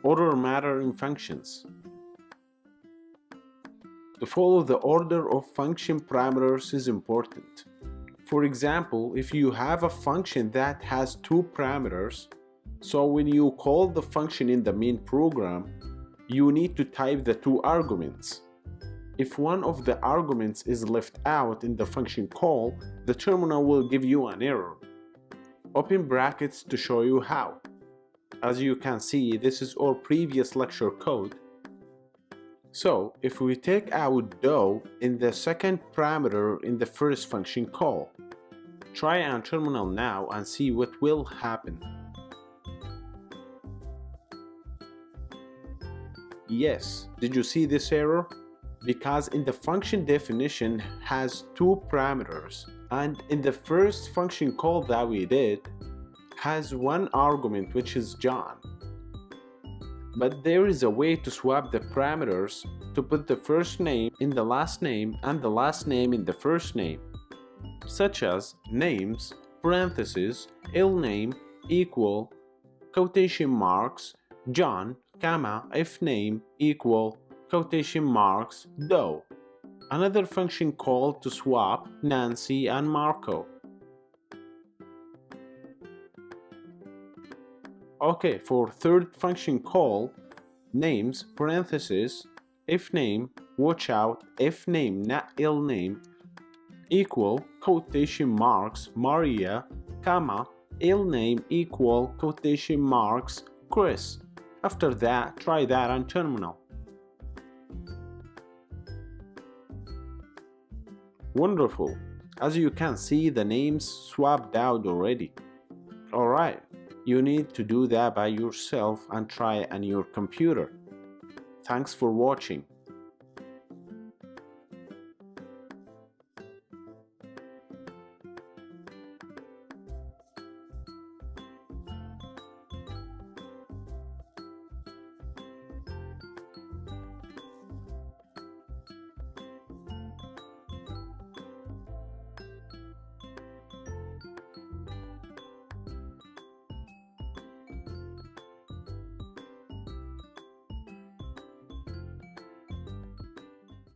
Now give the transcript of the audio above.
Order matter in functions. To follow the order of function parameters is important. For example, if you have a function that has two parameters, so when you call the function in the main program, you need to type the two arguments. If one of the arguments is left out in the function call, the terminal will give you an error. Open brackets to show you how. As you can see, this is our previous lecture code. So, if we take out do in the second parameter in the first function call, try on terminal now and see what will happen. Yes, did you see this error? Because in the function definition has two parameters, and in the first function call that we did has one argument, which is John. But there is a way to swap the parameters to put the first name in the last name and the last name in the first name, such as names, parentheses, name equal, quotation marks, John, comma, if name equal, quotation marks, do. Another function called to swap Nancy and Marco. Okay, for third function call, names, parentheses, if name, watch out, if name, not ill name, equal, quotation marks, Maria, comma, ill name equal, quotation marks, Chris. After that, try that on terminal. Wonderful. As you can see, the names swapped out already. Alright. You need to do that by yourself and try on your computer. Thanks for watching.